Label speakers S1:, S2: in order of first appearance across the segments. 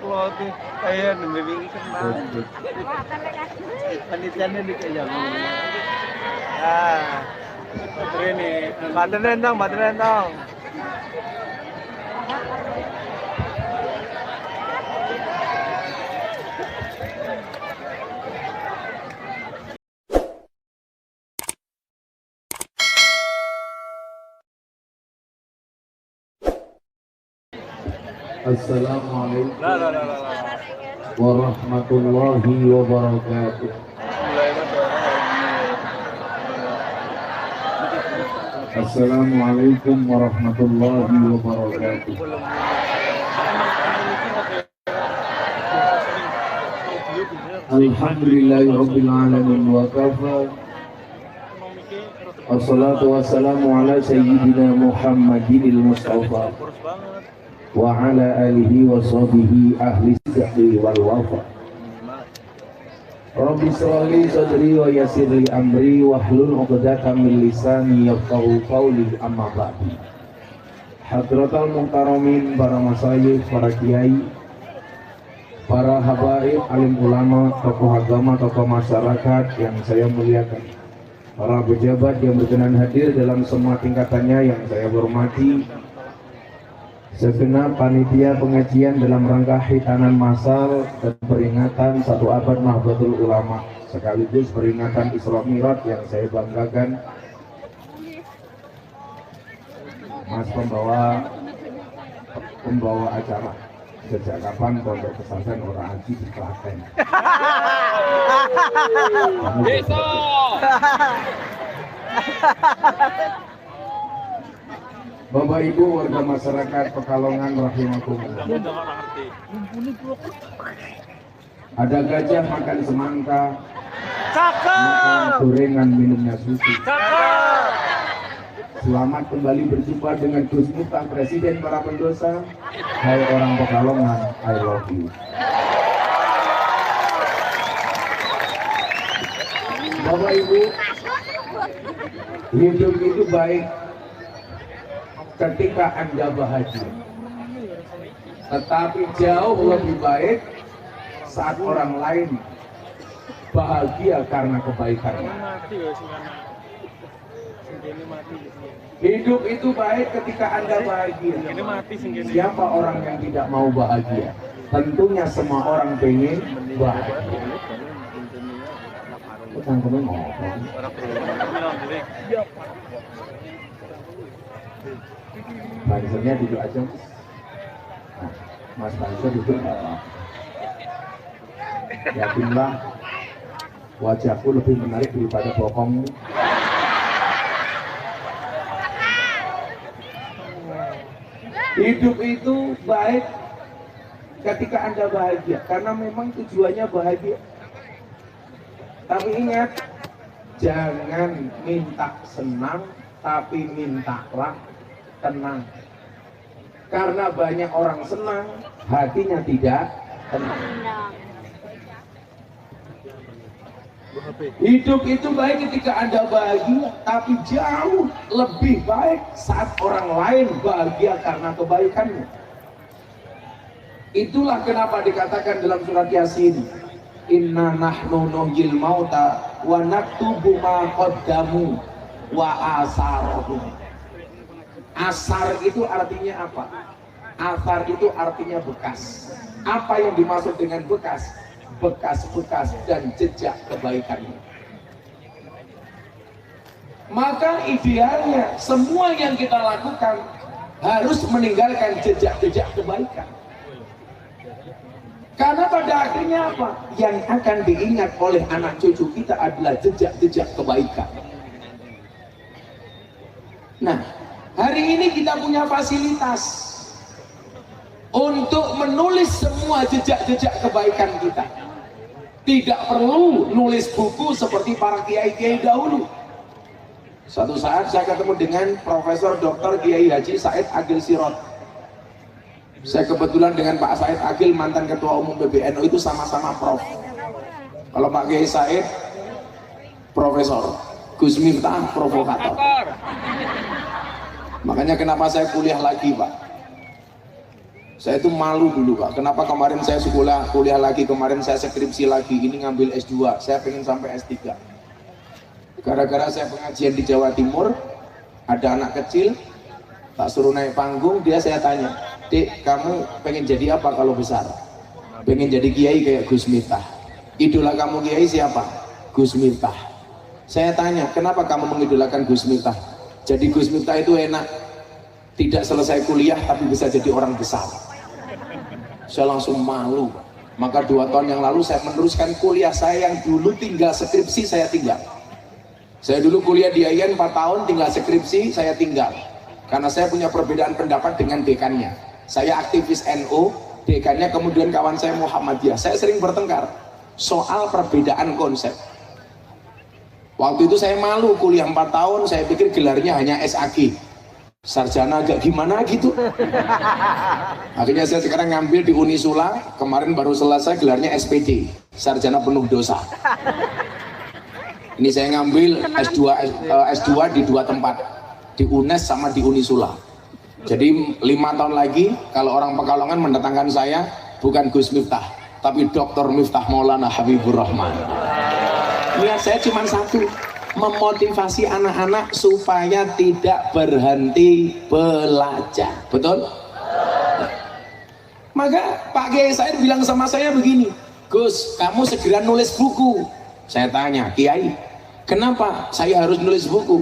S1: kula iki kaya nembe kenal. Panitiane dik ya. Ah. Matur entong.
S2: Assalamualaikum warahmatullahi wabarakatuh. Assalamualaikum warahmatullahi wabarakatuh. Alhamdulillahirabbil alamin wa kafa. Wassalatu wassalamu ala sayyidina Muhammadinil Mustafa wa ala alihi wa sahbihi ahli sidqi wal wafa. Rabbi shrahli sadri wa yassir li amri wahlul 'uqdatam min lisani yafqahu qawli, amma ba'du. Hadratal muhtaramin, para masyayikh, para kiai, para habaib, alim ulama, tokoh agama, tokoh masyarakat yang saya muliakan, para pejabat yang berkenan hadir dalam semua tingkatannya yang saya hormati, segenap panitia pengajian dalam rangka khitanan masal dan peringatan 1 abad Nahdlatul Ulama, sekaligus peringatan Isra Mi'raj yang saya banggakan. Mas pembawa acara, sejak kapan pondok pesantren orang haji di Klaten? Besok. Bapak Ibu warga masyarakat Pekalongan rahimakumullah. Ada gajah makan semangka, makan gorengan, minumnya susu. Selamat kembali berjumpa dengan Gus Miftah, Presiden para pendosa. Hai orang Pekalongan, I love you. Bapak Ibu, hidup itu baik ketika Anda bahagia, tetapi jauh lebih baik saat orang lain bahagia karena kebaikannya. Hidup itu baik ketika Anda bahagia. Siapa orang yang tidak mau bahagia? Tentunya semua orang pengen bahagia. Bansernya duduk aja. Nah, Mas Banser duduk. Yakinlah wajahku lebih menarik daripada bokongmu. Hidup itu baik ketika Anda bahagia, karena memang tujuannya bahagia. Tapi ingat, jangan minta senang, tapi mintalah tenang. Karena banyak orang senang, hatinya tidak tenang. Hidup itu baik ketika Anda bahagia, tapi jauh lebih baik saat orang lain bahagia karena kebaikannya. Itulah kenapa dikatakan dalam surat Yasin, inna nahnu nuhyil mauta wa naktubu ma qaddamu wa asarahum. Asar itu artinya apa? Asar itu artinya bekas. Apa yang dimaksud dengan bekas? Bekas-bekas dan jejak kebaikannya. Maka idealnya semua yang kita lakukan harus meninggalkan jejak-jejak kebaikan. Karena pada akhirnya apa? Yang akan diingat oleh anak cucu kita adalah jejak-jejak kebaikan. Nah, hari ini kita punya fasilitas untuk menulis semua jejak-jejak kebaikan kita. Tidak perlu nulis buku seperti para kiai-kiai dahulu. Suatu saat saya ketemu dengan Profesor Dr. Kiai Haji Said Agil Sirot. Saya kebetulan dengan Pak Said Agil, mantan Ketua Umum PBNU, itu sama-sama Prof. Kalau Pak Kiai Said Profesor, Gus Miftah provokator. Makanya kenapa saya kuliah lagi, Pak? Saya itu malu dulu Pak, kenapa kemarin saya kuliah lagi, kemarin saya skripsi lagi, ini ngambil S2, saya pengen sampai S3. Gara-gara saya pengajian di Jawa Timur, ada anak kecil, tak suruh naik panggung, saya tanya, Dek, kamu pengen jadi apa kalau besar? Pengen jadi kiai kayak Gus Miftah. Idola kamu kiai siapa? Gus Miftah. Saya tanya, kenapa kamu mengidolakan Gus Miftah? Jadi Gus Miftah itu enak, tidak selesai kuliah tapi bisa jadi orang besar. Saya langsung malu. Maka 2 tahun yang lalu saya meneruskan kuliah saya yang dulu tinggal skripsi, saya tinggal. Saya dulu kuliah di IAIN 4 tahun, tinggal skripsi, saya tinggal. Karena saya punya perbedaan pendapat dengan dekannya. Saya aktivis NU, dekannya kemudian kawan saya Muhammadiyah. Saya sering bertengkar soal perbedaan konsep. Waktu itu saya malu, kuliah 4 tahun, saya pikir gelarnya hanya SAG, sarjana agak gimana gitu. Akhirnya saya sekarang ngambil di Unisula, kemarin baru selesai gelarnya SPD, sarjana penuh dosa. Ini saya ngambil S2 di 2 tempat, di UNES sama di Unisula. Jadi 5 tahun lagi kalau orang Pekalongan mendatangkan saya bukan Gus Miftah, tapi Dr. Miftah Maulana Habibur Rahman. Lihat, saya cuma satu, memotivasi anak-anak supaya tidak berhenti belajar. Betul? Maka Pak Kiai Said bilang sama saya begini, Gus, kamu segera nulis buku. Saya tanya, Kiai, kenapa saya harus nulis buku?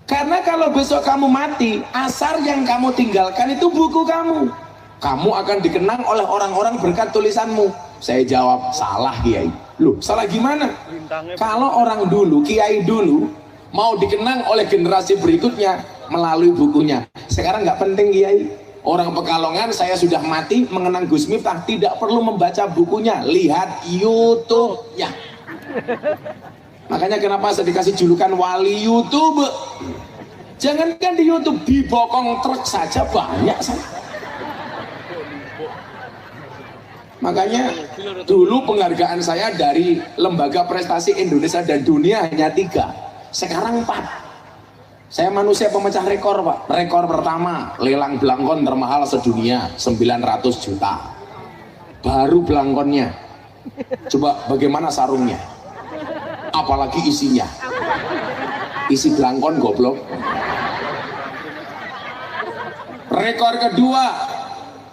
S2: Karena kalau besok kamu mati, asar yang kamu tinggalkan itu buku kamu. Kamu akan dikenang oleh orang-orang berkat tulisanmu. Saya jawab, salah Kiai. Loh, salah gimana? Kalau orang dulu, Kiai dulu, mau dikenang oleh generasi berikutnya melalui bukunya. Sekarang nggak penting Kiai. Orang Pekalongan, saya sudah mati, mengenang Gus Miftah, tidak perlu membaca bukunya, lihat YouTube-nya. Makanya kenapa saya dikasih julukan wali YouTube. Jangankan di YouTube, di bokong truk saja banyak saya. Makanya dulu penghargaan saya dari Lembaga Prestasi Indonesia dan Dunia hanya 3, sekarang 4. Saya manusia pemecah rekor Pak. Rekor pertama, lelang belangkon termahal sedunia, 900 juta. Baru belangkonnya. Coba bagaimana sarungnya? Apalagi isinya? Isi belangkon goblok. Rekor kedua,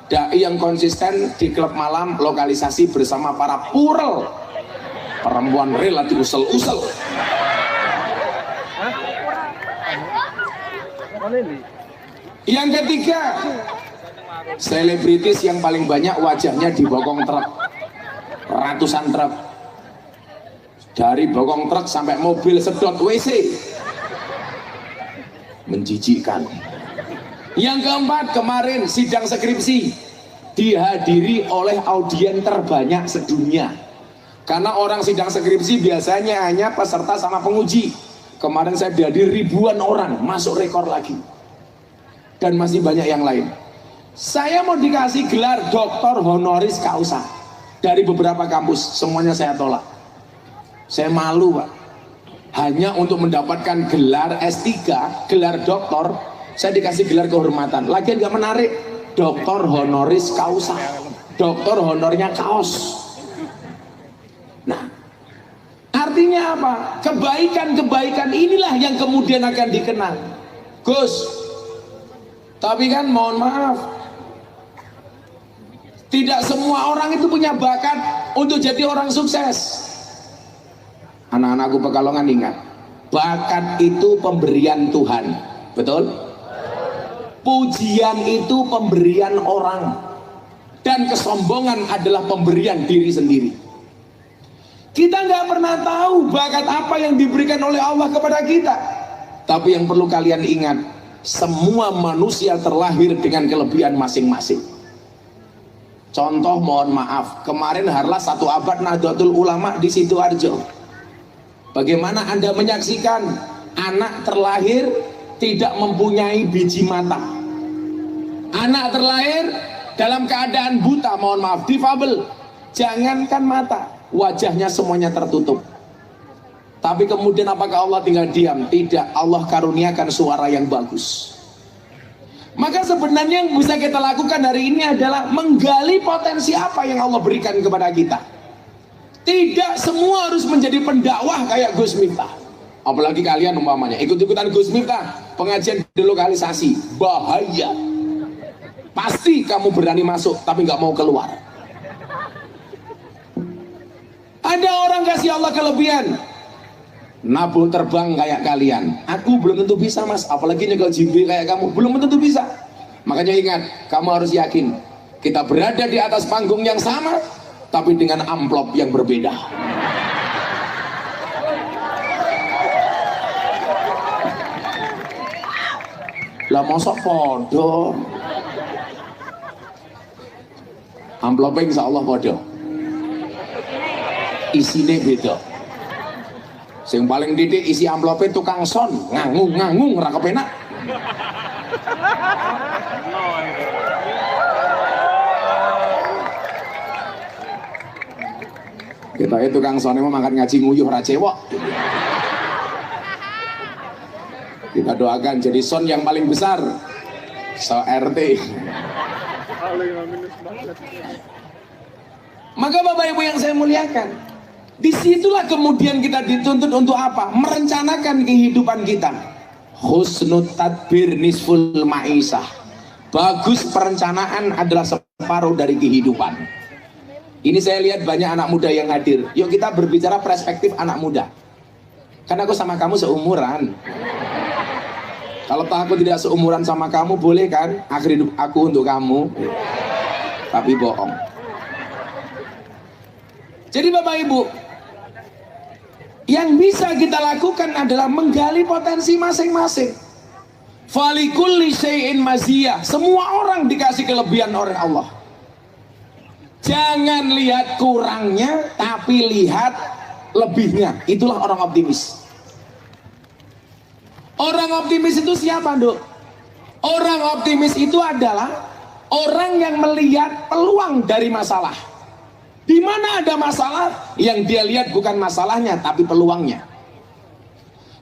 S2: dai yang konsisten di klub malam lokalisasi bersama para purel, perempuan relatif usel-usel. Yang ketiga, selebritis yang paling banyak wajahnya di bokong truk, ratusan truk, dari bokong truk sampai mobil sedot WC, menjijikkan. Yang keempat, kemarin sidang skripsi dihadiri oleh audien terbanyak sedunia. Karena orang sidang skripsi biasanya hanya peserta sama penguji. Kemarin saya dihadiri ribuan orang, masuk rekor lagi. Dan masih banyak yang lain. Saya mau dikasih gelar doktor honoris causa dari beberapa kampus, semuanya saya tolak. Saya malu Pak. Hanya untuk mendapatkan gelar S3, gelar doktor, saya dikasih gelar kehormatan. Lagian gak menarik, doktor honoris causa, doktor honornya kaos. Nah, artinya apa? Kebaikan-kebaikan inilah yang kemudian akan dikenang. Gus, tapi kan mohon maaf, tidak semua orang itu punya bakat untuk jadi orang sukses. Anak-anakku Pekalongan ingat, bakat itu pemberian Tuhan, betul? Pujian itu pemberian orang, dan kesombongan adalah pemberian diri sendiri. Kita nggak pernah tahu bakat apa yang diberikan oleh Allah kepada kita. Tapi yang perlu kalian ingat, semua manusia terlahir dengan kelebihan masing-masing. Contoh, mohon maaf, kemarin Harlas 1 abad Nahdlatul Ulama di Sidoarjo. Bagaimana Anda menyaksikan anak terlahir tidak mempunyai biji mata? Anak terlahir dalam keadaan buta, mohon maaf, difabel. Jangankan mata, wajahnya semuanya tertutup. Tapi kemudian apakah Allah tinggal diam? Tidak, Allah karuniakan suara yang bagus. Maka sebenarnya yang bisa kita lakukan hari ini adalah menggali potensi apa yang Allah berikan kepada kita. Tidak semua harus menjadi pendakwah kayak Gus Miftah. Apalagi kalian umpamanya ikut-ikutan Gus Miftah, pengajian delokalisasi, bahaya. Pasti kamu berani masuk tapi nggak mau keluar. Ada orang kasih Allah kelebihan, nabung terbang kayak kalian. Aku belum tentu bisa mas, apalagi nyekel jibril kayak kamu, belum tentu bisa. Makanya ingat, kamu harus yakin kita berada di atas panggung yang sama tapi dengan amplop yang berbeda. Lah mosok podo, amplopnya insya Allah podo, isinya beda. Yang paling didik isi amplopnya tukang son, ngangung ra kepenak. Kita itu tukang son emang makan ngaji nguyuh ra cewek. Kita doakan jadi son yang paling besar, so RT. Maka Bapak Ibu yang saya muliakan, disitulah kemudian kita dituntut untuk apa? Merencanakan kehidupan kita. Husnut tadbir nisful ma'isah. Bagus perencanaan adalah separuh dari kehidupan. Ini saya lihat banyak anak muda yang hadir. Yuk kita berbicara perspektif anak muda. Karena aku sama kamu seumuran. Kalau aku tidak seumuran sama kamu, boleh kan akhir hidup aku untuk kamu? Tapi bohong. Jadi Bapak Ibu, yang bisa kita lakukan adalah menggali potensi masing-masing. Falikulli syai'in maziyah. Semua orang dikasih kelebihan oleh Allah. Jangan lihat kurangnya, tapi lihat lebihnya. Itulah orang optimis. Orang optimis itu siapa, Nduk? Orang optimis itu adalah orang yang melihat peluang dari masalah. Di mana ada masalah, yang dia lihat bukan masalahnya, tapi peluangnya.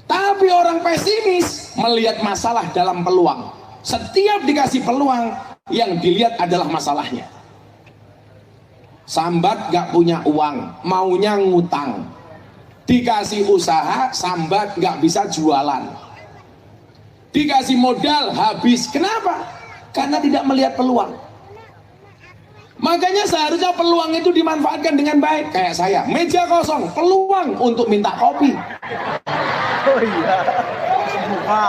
S2: Tapi orang pesimis melihat masalah dalam peluang. Setiap dikasih peluang, yang dilihat adalah masalahnya. Sambat gak punya uang, maunya ngutang. Dikasih usaha, sambat gak bisa jualan. Dikasih modal, habis. Kenapa? Karena tidak melihat peluang. Makanya seharusnya peluang itu dimanfaatkan dengan baik. Kayak saya, meja kosong, peluang untuk minta kopi.
S1: Oh iya, buka.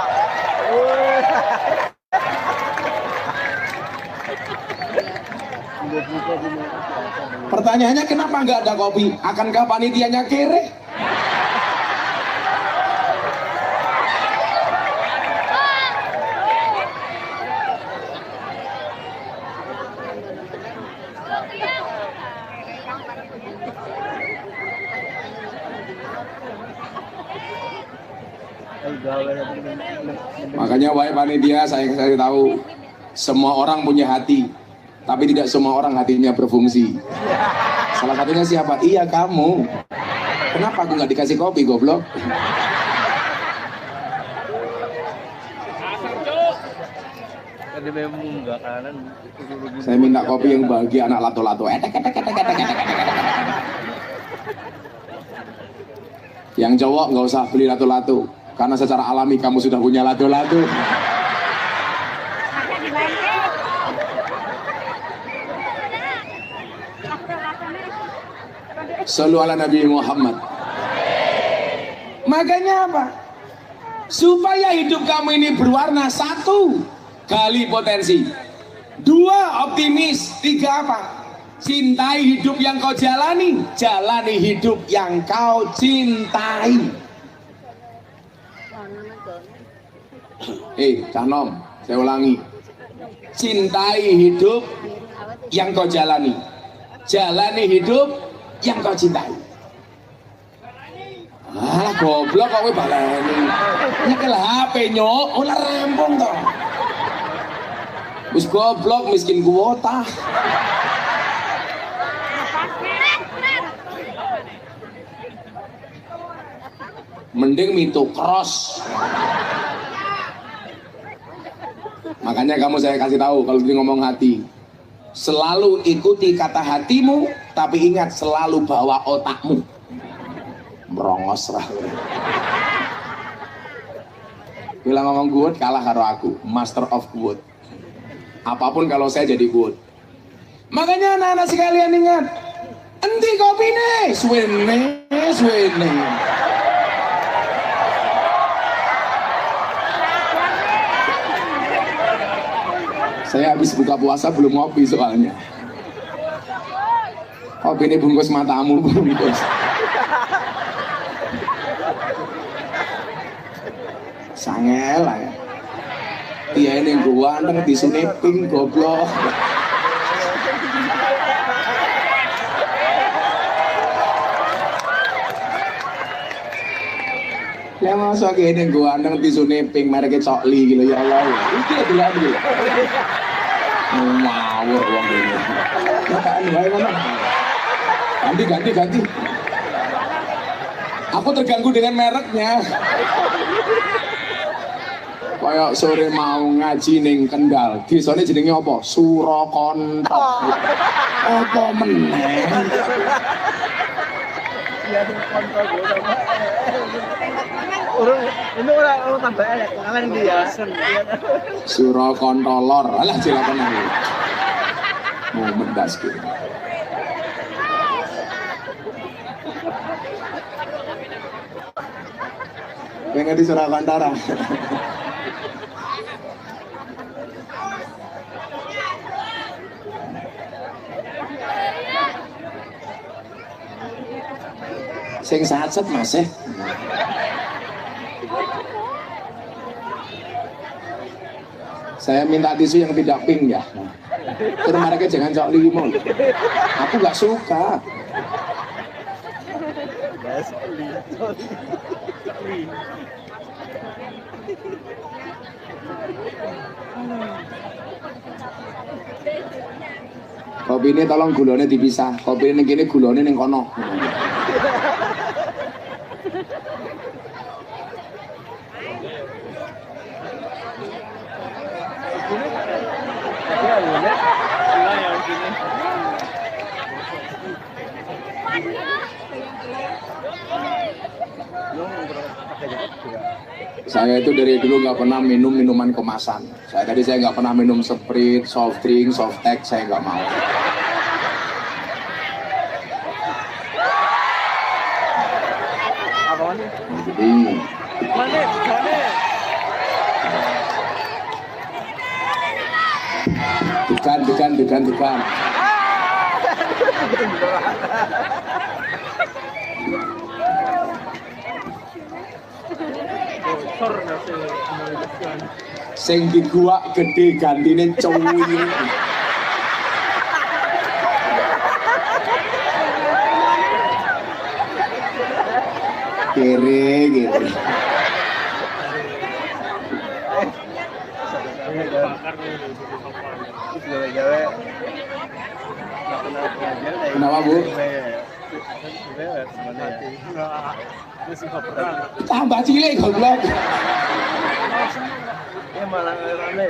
S2: Pertanyaannya kenapa nggak ada kopi? Akankah panitianya kere? Makanya wahai panitia, saya tahu semua orang punya hati, tapi tidak semua orang hatinya berfungsi. Salah satunya siapa? Iya kamu. Kenapa aku nggak dikasih kopi, goblok? Saya minta kopi yang bahagia, anak lato-lato. Yang cowok nggak usah beli lato-lato, karena secara alami kamu sudah punya lato-lato. Shallu ala Nabi Muhammad. Makanya apa? Supaya hidup kamu ini berwarna, satu, gali potensi. Dua, optimis. Tiga apa? Cintai hidup yang kau jalani. Jalani hidup yang kau cintai. Canom, saya ulangi. Cintai hidup yang kau jalani. Jalani hidup yang kau cintai. Alah goblok kok kowe baleni. Nyekel HP nyok, ora rampung to. Wis goblok miskin kuota. Mending mintu cross. Makanya kamu saya kasih tahu kalau dia ngomong hati, selalu ikuti kata hatimu, tapi ingat selalu bawa otakmu. Merongos lah. Bilang ngomong good kalah karo aku, master of good. Apapun kalau saya jadi good. Makanya anak-anak sekalian ingat, endi kopi nih, suwene. Saya habis buka puasa belum ngopi soalnya. Kopi ini bungkus matamu, bungkus. Sangel lah ya. Iya ini gua neng di sini pink goblok. Ya masa gini gua neng di sini pink mereknya Cokli gitu ya Allah. Iki adalah gitu. Ngawur wong ini. Makan wae ngono. Ganti. Aku terganggu dengan mereknya. Kayak sore mau ngaji ning Kendal, desane jenenge apa? Surakontok. Apa meneh?
S1: Iya, kontrol gue sama. Orang tambah elek, kangen dia.
S2: Surakontolor, alah silakan aja. Mau mendas gitu. Pengen di Surakontara. Sing sacet Mas eh. Saya minta tisu yang tidak pink ya. Terus mereka jangan Cokli mau. Aku nggak suka. Kopi ini tolong gulanya dipisah. Kopi ini gini gulanya ning kono. Saya itu dari dulu nggak pernah minum minuman kemasan. Saya nggak pernah minum Sprite, soft drink, soft tech, saya nggak mau.
S1: Apa nih?
S2: Jadi,
S1: Mana?
S2: dekan. Sing di gua gede gantine cuwi. Kere gitu. Kenapa Bu? Tambah cilik goblok.
S1: Ya malah rame.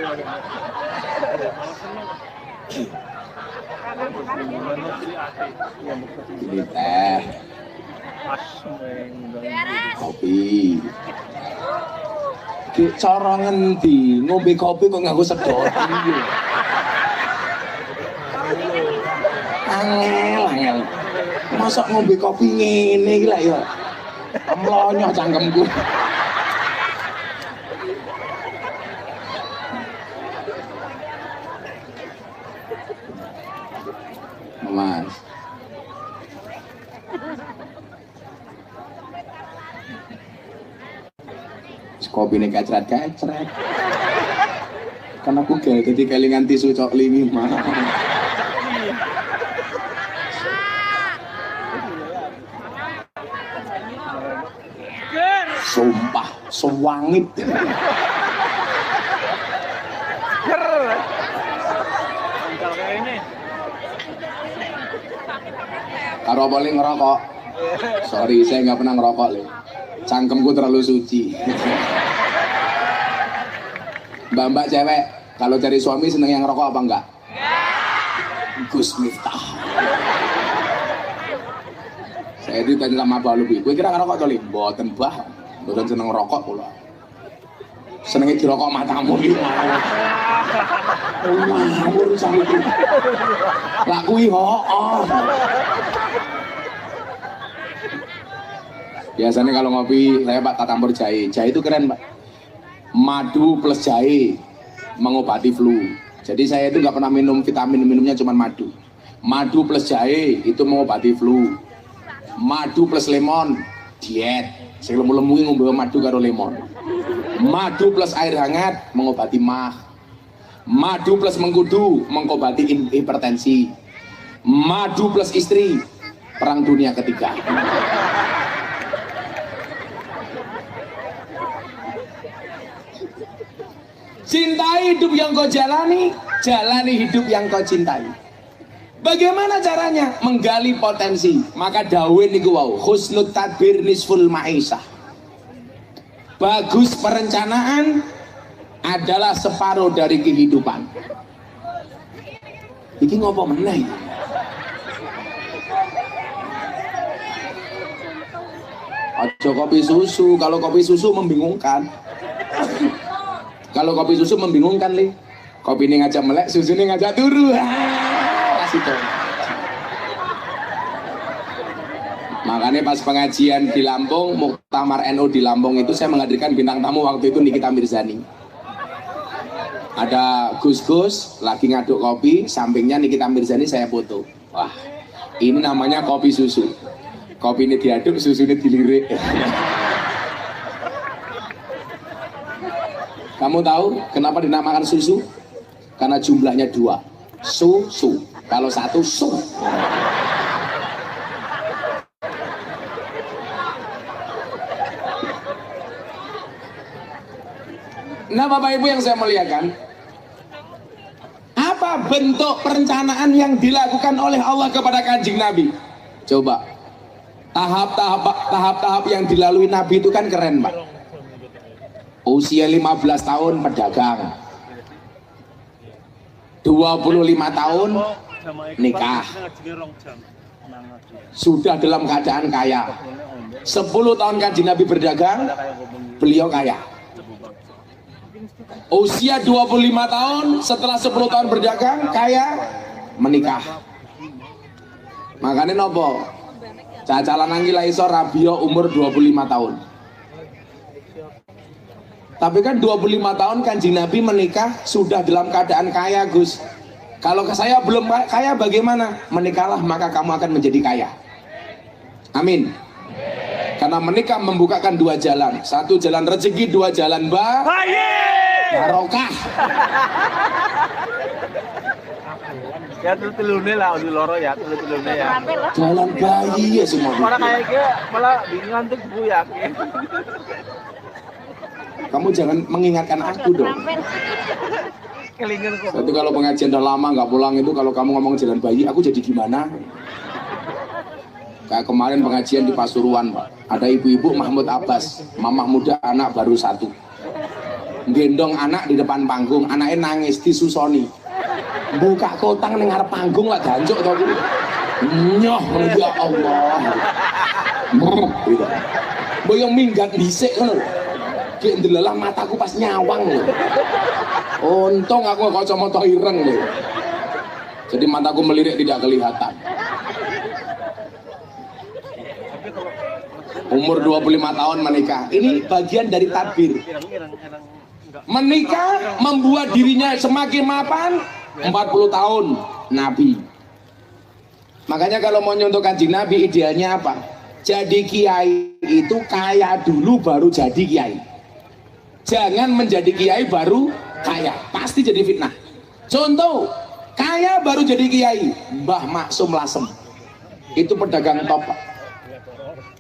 S2: Ini teh. Kopi. Ki cara ngendi ngombe kopi kok nganggo sedot iki. Angel. Masa ngombe kopi ngene iki lak ya. Mlonyoh cangkemku. Mas. Kopi ini kecret-kecret. Kan aku gel jadi kelingan tisu Cokli ini mah. Sumpah, sewangit. Karo paling ngerokok. Sorry, saya nggak pernah ngerokok le. Cangkemku terlalu suci. Mbak-mbak cewek, Kalau cari suami seneng yang rokok apa enggak? Gus Miftah. Saya ditanya sama Pak Lubi, gue kira ngerokok toli? Mboten bah, mboten seneng rokok pula. Senengnya dirokok matamu iki. Ngawur sampe iki. Lah kuwi hooh. Biasanya kalau ngopi saya Pak tak campur jahe. Jahe itu keren Pak. Madu plus jahe mengobati flu. Jadi saya itu nggak pernah minum vitamin, minumnya cuma madu. Madu plus jahe itu mengobati flu. Madu plus lemon diet. Saya lemu-lemu ngombe madu karo lemon. Madu plus air hangat mengobati mah. Madu plus mengkudu mengobati hipertensi. Madu plus istri perang dunia ketiga. Cintai hidup yang kau jalani, jalani hidup yang kau cintai. Bagaimana caranya? Menggali potensi. Maka dawuh niku wau, husnul tadbir nisful ma'isah. Bagus perencanaan adalah separuh dari kehidupan. Iki ngopo meneh? Aja kopi susu, kalau kopi susu membingungkan. Kalau kopi susu membingungkan li, kopi ini ngajak melek, susu ini ngajak turu. Kasih dong. Makanya pas pengajian di Lampung, Muktamar NU di Lampung itu saya menghadirkan bintang tamu waktu itu Nikita Mirzani. Ada Gus-Gus lagi ngaduk kopi, sampingnya Nikita Mirzani saya foto. Wah, ini namanya kopi susu. Kopi ini diaduk, susu ini dilirik. Kamu tahu kenapa dinamakan susu? Karena jumlahnya 2. Susu. Kalau 1 su. Nah Bapak Ibu yang saya muliakan, apa bentuk perencanaan yang dilakukan oleh Allah kepada Kanjeng Nabi? Coba. Tahap-tahap yang dilalui Nabi itu kan keren Pak. Usia 15 tahun pedagang, 25 tahun nikah, sudah dalam keadaan kaya. 10 tahun Kanjeng Nabi berdagang, beliau kaya. Usia 25 tahun setelah 10 tahun berdagang kaya, menikah. Makanya nopo cacalan nangila iso rabio umur 25 tahun. Tapi kan 25 tahun Kanjeng Nabi menikah sudah dalam keadaan kaya Gus. Kalau saya belum kaya bagaimana? Menikahlah maka kamu akan menjadi kaya. Amin. Karena menikah membukakan 2 jalan. 1 jalan rezeki, 2 jalan barokah.
S1: Ya telune lah di loro ya, telune ya.
S2: Jalan bayi ya semua.
S1: Orang kayak gitu malah bingung tuh Bu yakin.
S2: Kamu jangan mengingatkan aku dong.
S1: Kelingan kok.
S2: Itu kalau pengajian udah lama nggak pulang itu, kalau kamu ngomong jalan bayi, aku jadi gimana? Kayak kemarin pengajian di Pasuruan, Pak. Ada ibu-ibu Mahmud Abbas, mamah muda anak baru 1. Gendong anak di depan panggung, anaknya nangis disusoni. Buka kotang ning ngarep panggung lah gancuk to kuwi. Nyoh ya Allah. Gitu. Boyong minggat dhisik ngono. Ki ndelalah mataku pas nyawang lho. Untung aku kacamata ireng lho. Jadi mataku melirik tidak kelihatan. Umur 25 tahun menikah. Ini bagian dari tadbir. Menikah membuat dirinya semakin mapan. 40 tahun Nabi. Makanya kalau mau nyontoh Kanjeng Nabi idealnya apa? Jadi kiai itu kaya dulu baru jadi kiai. Jangan menjadi kiai baru kaya, pasti jadi fitnah. Contoh, kaya baru jadi kiai, Mbah Maksum Lasem. Itu pedagang top.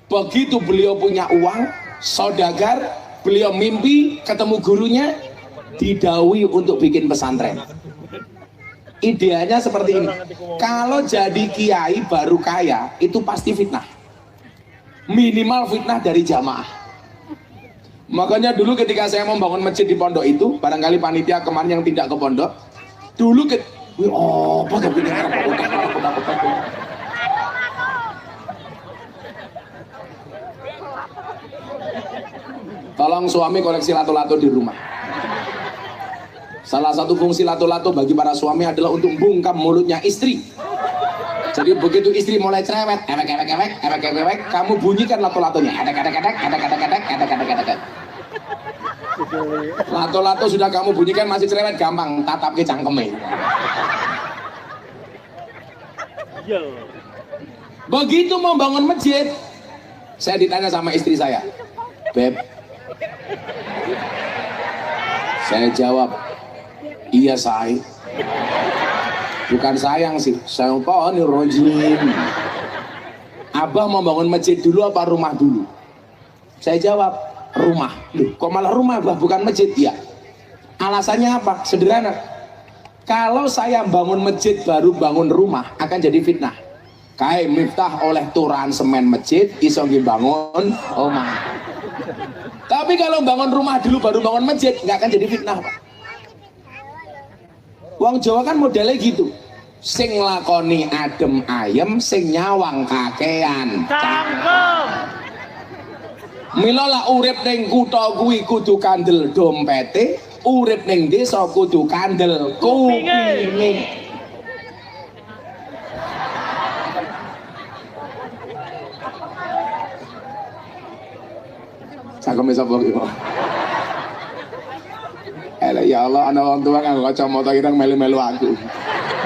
S2: Begitu beliau punya uang, saudagar, beliau mimpi ketemu gurunya, didhawuhi untuk bikin pesantren. Idealnya seperti ini. Kalau jadi kiai baru kaya, itu pasti fitnah. Minimal fitnah dari jamaah. Makanya dulu ketika saya membangun masjid di pondok itu, barangkali panitia kemarin yang tidak ke pondok, dulu apa tapi dengar tolong suami koleksi lato-lato di rumah. Salah satu fungsi lato-lato bagi para suami adalah untuk bungkam mulutnya istri. Jadi begitu istri mulai cerewet, ewek, kamu bunyikan lato-latonya. Lato-lato sudah kamu bunyikan masih cerewet, gampang tatap ke cangkeme. Begitu mau bangun masjid, saya ditanya sama istri saya, Beb, saya jawab, iya say. Bukan sayang sih, saya pohon rojim. Abah mau bangun masjid dulu apa rumah dulu? Saya jawab, rumah. Loh, kok malah rumah Abah, bukan masjid? Ya. Alasannya apa? Sederhana. Kalau saya bangun masjid baru bangun rumah akan jadi fitnah. Kayak miftah oleh turan semen masjid, iso bangun rumah. Tapi kalau bangun rumah dulu baru bangun masjid, nggak akan jadi fitnah, Pak. Wong Jawa kan modelnya gitu. Sing lakoni adem ayem, sing nyawang kakean cangkem. Mila lah urip ning kutha kuwi kudu kandel dompete, urip ning desa kudu kandel kupinge. Cangkem sapa iki? Ya Allah, anak orang tua nggak kacamata kita melu-melu aku,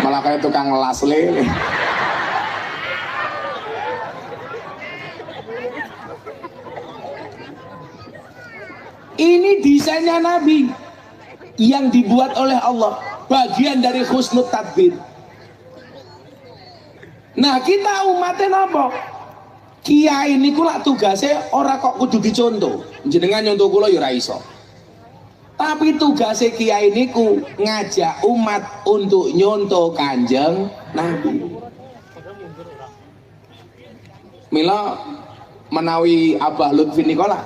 S2: malah kayak tukang las lele. Ini desainnya Nabi yang dibuat oleh Allah, bagian dari husnul tadbir. Nah kita umatnya apa? Kiai ini kula tugasnya ora kok kudu dicontoh, jenengan nyontoh kula ya ora iso. Tapi tugasnya kiai niku ngajak umat untuk nyontoh Kanjeng Nabi. Mila menawi Abah Lutfi Nikola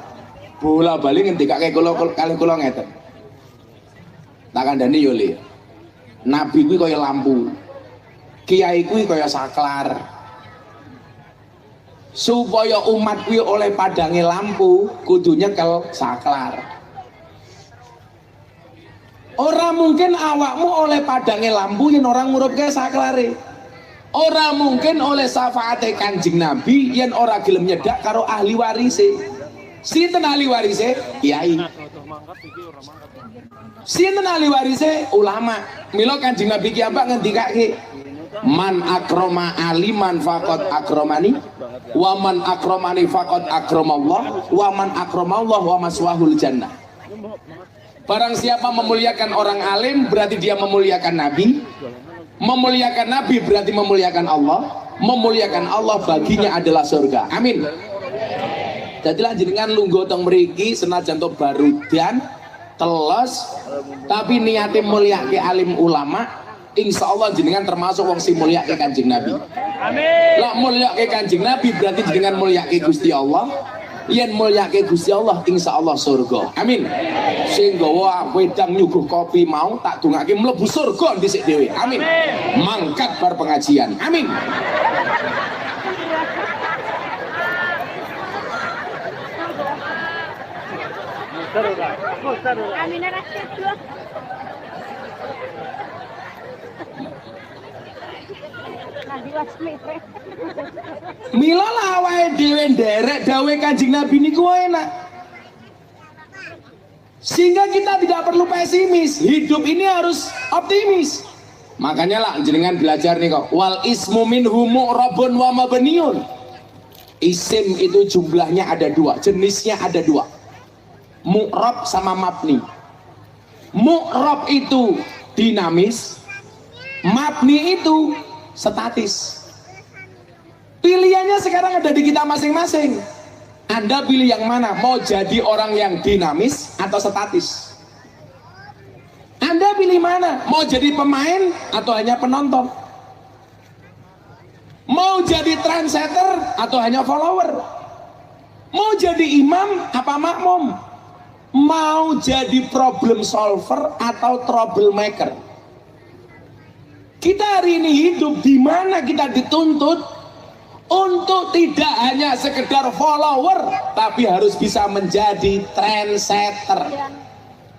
S2: bola bali ngendikake kula kalih kula ngeten. Tak kandhani yo le. Nabi kuwi kaya lampu. Kiai kuwi kaya saklar. Supaya umat kuwi oleh padange lampu kudu nyekel saklar. Orang mungkin awakmu oleh padange lampu yen orang ngurupke saklare. Orang mungkin oleh syafaate Kanjeng Nabi yen ora gelem nyedak karo ahli warise. Sinten ahli warise? Kiai. Sinten ahli warise? Ulama. Mila Kanjeng Nabi ki apa ngendikake? Man akroma aliman faqad akramani wa man akramani faqad akramallah wa man akramallah wa maswahul jannah. Barang siapa memuliakan orang alim berarti dia memuliakan Nabi. Memuliakan Nabi berarti memuliakan Allah. Memuliakan Allah baginya adalah surga. Amin. Jadilah jenengan lungguh teng mriki senajan to barudan teles tapi niate mulyake alim ulama, insya Allah jenengan termasuk wong sing mulyake Kanjeng Nabi. Amin. Lah mulyake Kanjeng Nabi berarti jenengan mulyake Gusti Allah. Yen mulyake Gusti Allah insya Allah surga. Amin. Sing gawa wedang nyuguh kopi mau tak dongake mlebu surga dhisik dhewe. Amin. Mangkat bar pengajian. Amin. Mila lah awake dhewe nderek dawuhe Kanjeng Nabi niku enak. Sehingga kita tidak perlu pesimis, hidup ini harus optimis. Makanya lah jenengan belajar nih kok. Wal ismu minhu mu'rabun wa mabniun. Isim itu jumlahnya ada dua, jenisnya ada dua. Mu'rab sama mabni. Mu'rab itu dinamis, mabni itu statis. Pilihannya sekarang ada di kita masing-masing. Anda pilih yang mana? Mau jadi orang yang dinamis atau statis? Anda pilih mana? Mau jadi pemain atau hanya penonton? Mau jadi trendsetter atau hanya follower? Mau jadi imam apa makmum? mau jadi problem solver atau troublemaker. Kita hari ini hidup di mana kita dituntut untuk tidak hanya sekedar follower, tapi harus bisa menjadi trendsetter.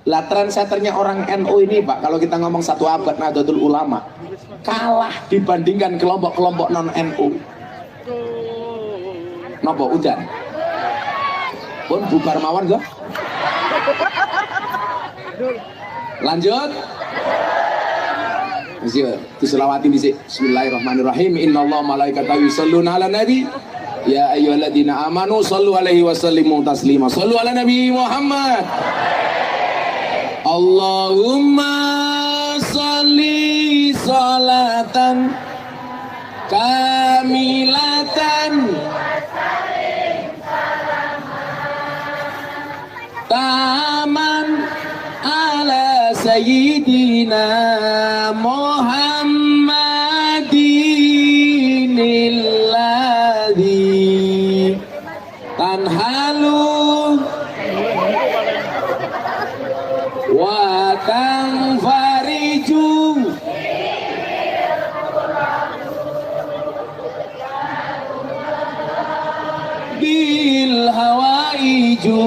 S2: Lah trendsetternya orang NU ini Pak, kalau kita ngomong satu abad Nahdlatul Ulama, kalah dibandingkan kelompok-kelompok non NU. Nopo udan? Pun bubar mawon kok. Lanjut. Siap, diselawati dhisik. Bismillahirrahmanirrahim. Innallaha malaikatahu yusholluna 'alan nabi. Ya ayyuhalladzina amanu shallu 'alaihi wa sallimu taslima. Shallu 'ala nabi Muhammad. Allahumma shalli sholatan kamilatan taman ala sayyidina Muhammadin alladhi tanhalu wa tanfariju bil hawaiju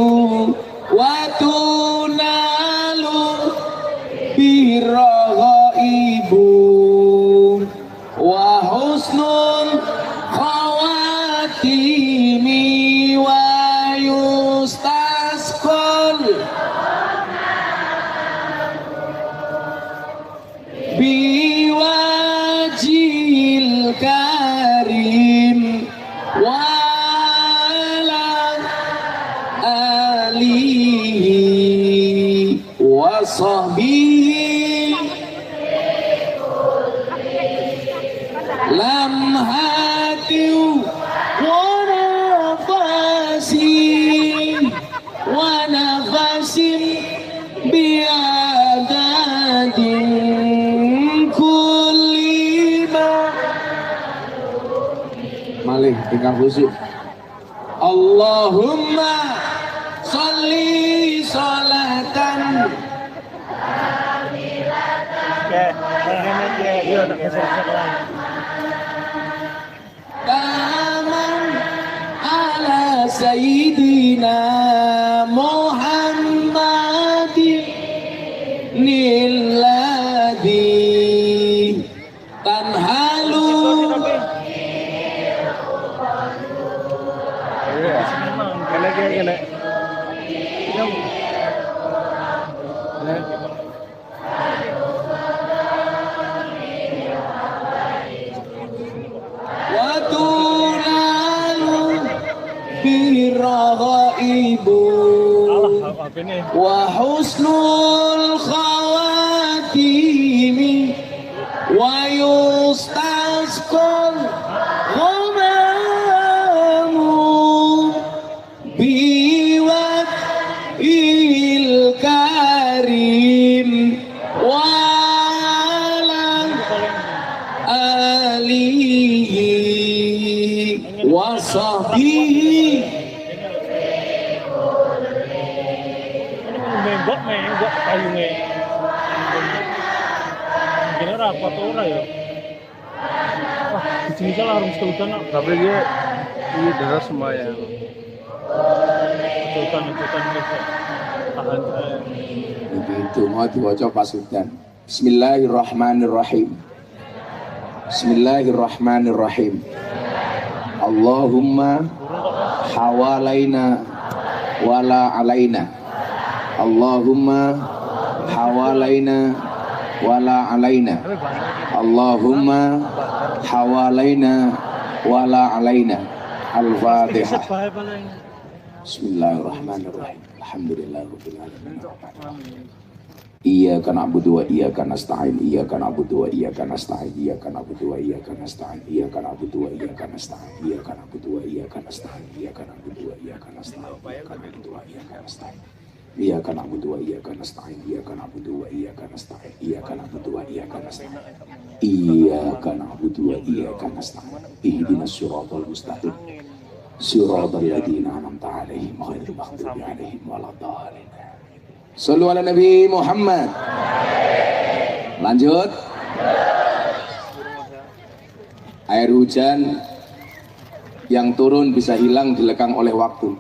S2: wa tunalu birghaibu wa husnul khawatimi wa yustasqal biwajil karim wa alihi wa sahbihi lam hatiu wa nafasin biadadin kulima malih tinggal khusyuk. Allahumma sholli sholatan taman ala sayyidina Muhammadin alladhi tanhalu wa tunalu birghaibu wa husnul khawatimi wa yustasqal ghamamu biwat il karim wa alihi wa sahbihi
S1: Menggok kayunya. Kira rapat orang ya. Wah, di sini salah harus kehutan. Tapi dia ini deras semua ya. Kehutan bisa tahan.
S2: Begitu mau dibaca pas hutan. Bismillahirrahmanirrahim. Bismillahirrahmanirrahim. Allahumma hawalaina wala alaina. Allahumma hawalaina wala alaina. Allahumma hawalaina wala alaina. Al-Fatihah. Bismillahirrahmanirrahim. Alhamdulillahirabbil alamin. Iyyaka na'budu wa iyyaka nasta'in. Iyyaka na'budu wa iyyaka nasta'in. Iyyaka na'budu wa iyyaka nasta'in. Iyyaka na'budu wa iyyaka nasta'in. Iyyaka na'budu wa iyyaka nasta'in. Iyyaka na'budu wa iyyaka nasta'in. Iyyaka na'budu wa iyyaka nasta'in. Iyyaka na'budu wa iyyaka nasta'in. Iyyaka na'budu wa iyyaka nasta'in. Iyyaka na'budu wa iyyaka nasta'in. Iyyaka na'budu wa iyyaka nasta'in. Ihdinas siratal mustaqim. Siratal ladzina an'amta 'alaihim ghairil maghdubi 'alaihim waladdallin. Shallu ala Nabi Muhammad. Lanjut. Air hujan yang turun bisa hilang dilekang oleh waktu,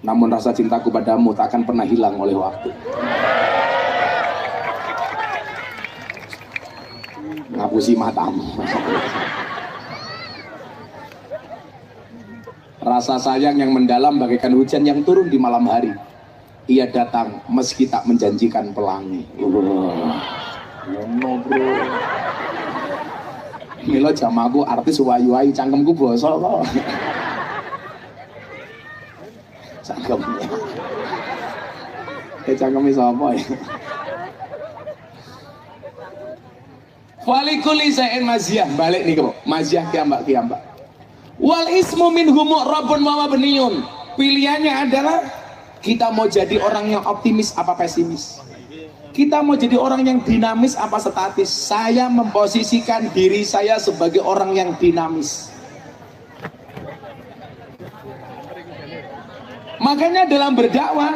S2: namun rasa cintaku padamu tak akan pernah hilang oleh waktu. Ngapusi matamu. Rasa sayang yang mendalam bagaikan hujan yang turun di malam hari. Ia datang meski tak menjanjikan pelangi. No bro. Milo jamaku artis wayu-wayu cangkemku bosok kok. Cangkemnya. Cangkemnya sapa ya? Walikuli sayin maziyah, balik nih kok. Maziyah kiambak. Wal ismu minhu mu'rabun wa mabniyun. Pilihannya adalah kita mau jadi orang yang optimis apa pesimis. Kita mau jadi orang yang dinamis apa statis. Saya memposisikan diri saya sebagai orang yang dinamis. Makanya dalam berdakwah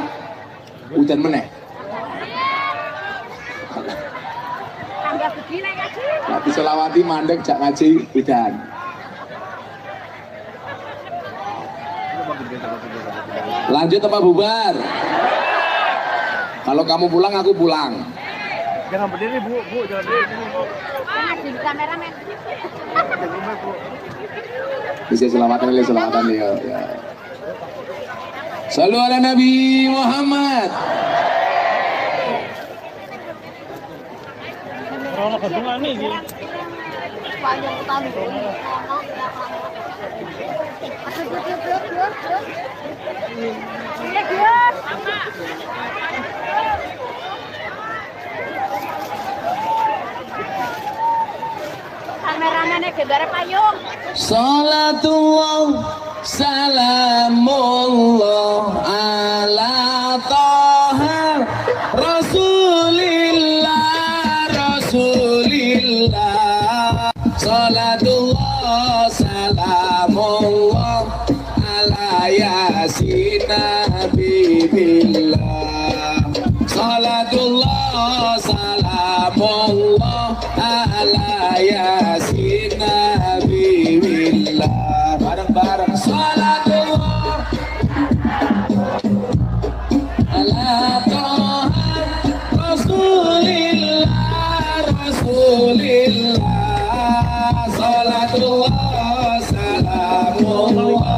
S2: hujan meneh. Nanti selawati mandek jak ngaji hujan. Lanjut apa bubar? Kalau kamu pulang, aku pulang.
S1: Jangan berdiri bu, jangan berdiri bu.
S3: Di kameramen.
S2: Bisa selamatan ya. Shallu ala Nabi Muhammad.
S1: Orang kedungan nih gitu.
S3: Panjang utama. Kameramennya gegara payung.
S2: Salatullah salamullah ala toha Rasulillah. Salatullah salamullah ala yasin nabibillah. Salatullah salamullah ala yasin nabibillah. Bareng-bareng salatullah ala toha Rasulillah. Salatullah salamullah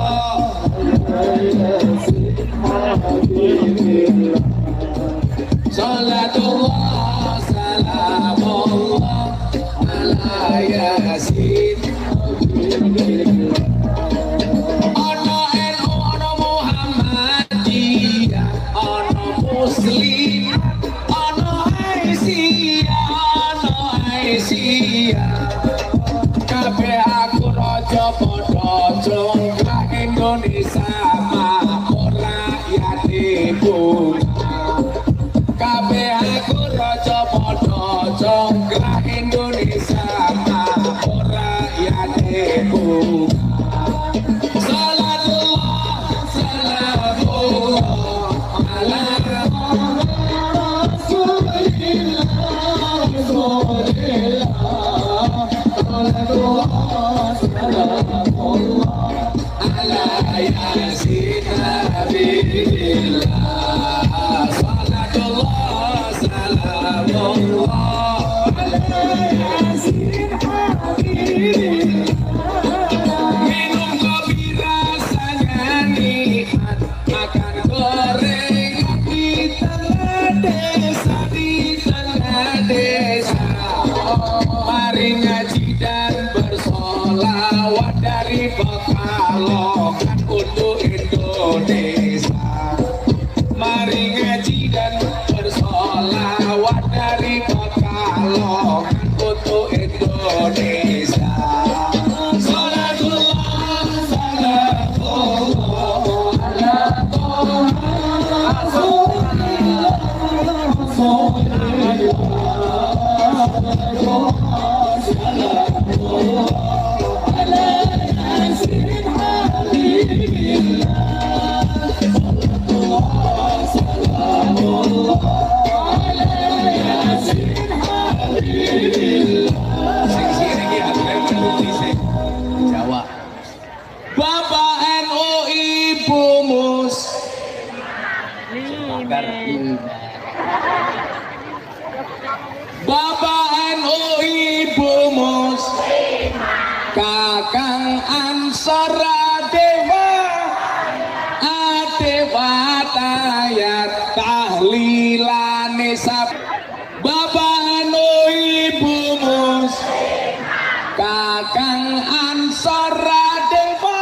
S2: Salatullah salamullah ala yasin. Ono NU, ono Muhammadiyah, ono Muslim, ono Aisyah. Kabeh aku raja padha jonggrah Indonesia makmur rakyat ibu. Kabeh aku raja padha jonggrah Indonesia makmur rakyat ibu. Salatullah salamullah ala ala yasin nabibillah. Salatullah salamullah ala yasin habibillah. Minum kopi rasanya nikmat, makan gorengan di tengah desa. Mari ngaji dan bersolawat dari Pekalongan untuk Indonesia. Mari ngaji dan bersolawat dari Pekalongan untuk Indonesia. Salatullah salamullah ala Bapak NU Ibu Mus Bapak NU Ibu Mus Kakang Ansor Adewa Tayat tahlilane sab Bapak NU Ibu Mus Kakang Ansor Adewa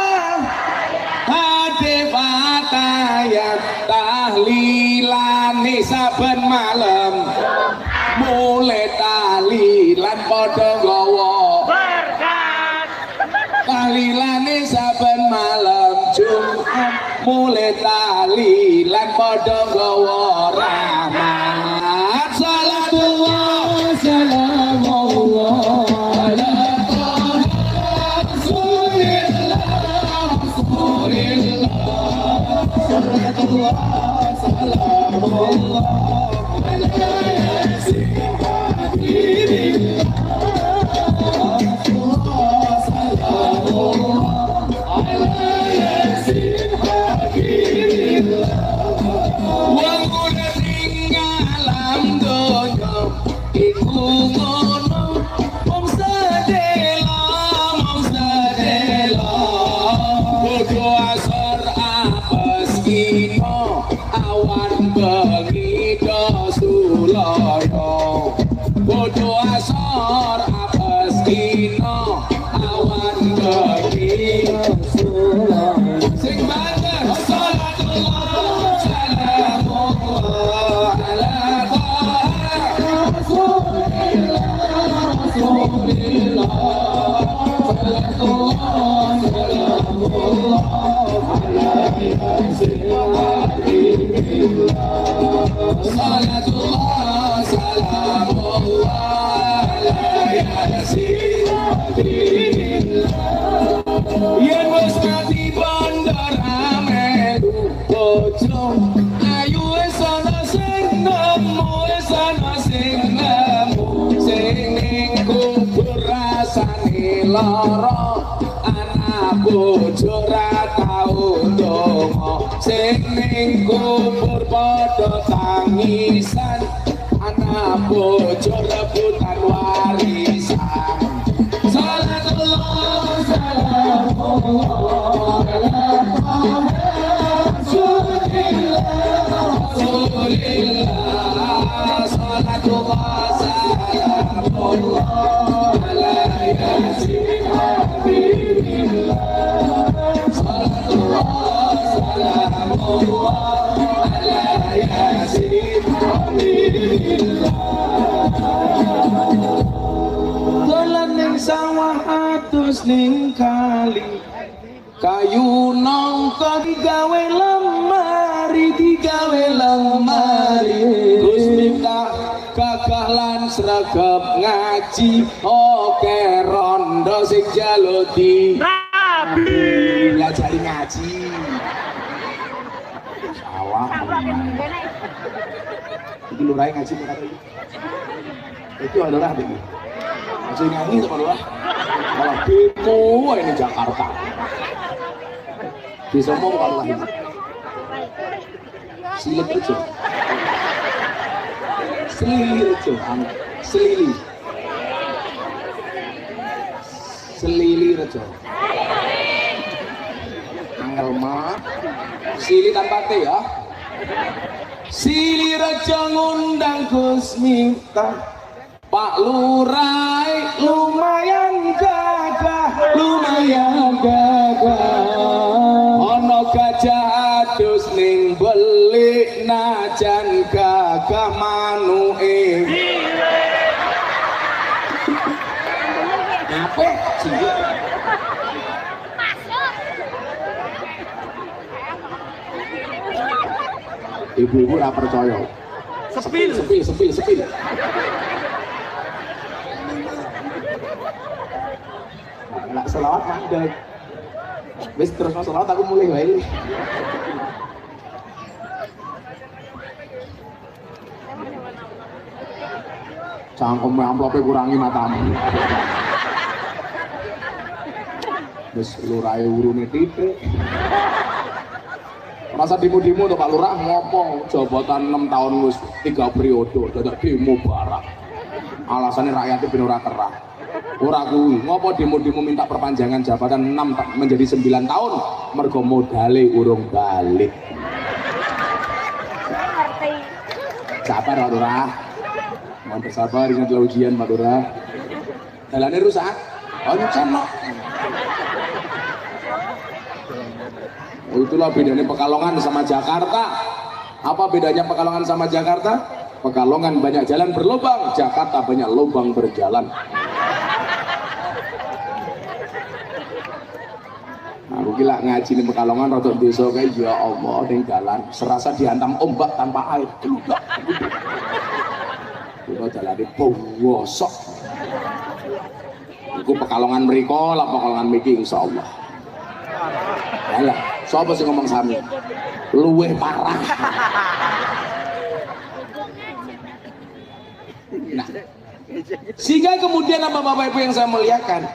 S2: Tayat tahlilane saben malam mulai tahlilan padha nggawa tahlilane saben malam Jumat mulai tahlilan padha nggawa rahmat salatullah salamullah ala rasulillah salatullah salamullah awan bengi dosulaya bodo asor apes dina awan bengi dosulaya sing banter salatullah salamullah ala rasulillah rasulillah salatullah salamullah ala salatullah salamullah ala yen wis mati bandar amedu bojo ayu wis ana sing nemu wis ana sing nemu sing ning kubur rasane lara anak bojo ra tau ndonga sing ning kubur padha tangisan anak bojo rebutan warisan salatullah salamullah ala rasulillah rasulillah salatullah salamullah ala yasin habibillah salatullah salamullah ala yasin habibillah dolan ning sawah atus ning kali kayu nangka digawe lemari Gus Miftah gagah lan sregep ngaji oke rondo sing jaluti rabi ngajari ngaji sawah iki lurahe ngaji karo itu adalah begini masih nyanyi itu adalah malah beko ini Jakarta disombong kalau lagi silet rejo selili rejo selili rejo angel mah sili tanpa T ya sili rejo ngundang Gus Miftah Pak Lurah lumayan gagah ono gajah adus ning belik najan gagah manuke apa sih ibu-ibu ora percaya sepil nggak selawat mandek wis terus selawat aku mulai wae cangkem amplopnya kurangi matamu Wis lurahe urune titik. Rasa demo-demo tuh Pak Lurah ngomong jabatan 6 tahun wis 3 periode dadak demo barang. Alasannya rakyatnya ben ora kerah. Ora kuwi, ngopo demo-demo minta perpanjangan jabatan 6 menjadi 9 tahun mergo modale urung balik.
S3: Ngerti.
S2: Sabar Pak Lurah. Mohon bersabar ingat ujian Pak Lurah. Dalane rusak. Oncen no. Itulah bedanya Pekalongan sama Jakarta. Apa bedanya Pekalongan sama Jakarta? Pekalongan banyak jalan berlubang, Jakarta banyak lubang berjalan. Aku gila ngaji di Pekalongan rotok desa kayak ya Allah ning dalan serasa dihantam ombak tanpa air. Kludak. Kulo dalane bosok. Iku Pekalongan mriko lah Pekalongan mriki insyaallah. Alah, sapa sing ngomong sami? Luweh parah. Nah, sehingga kemudian apa Bapak Ibu yang saya muliakan,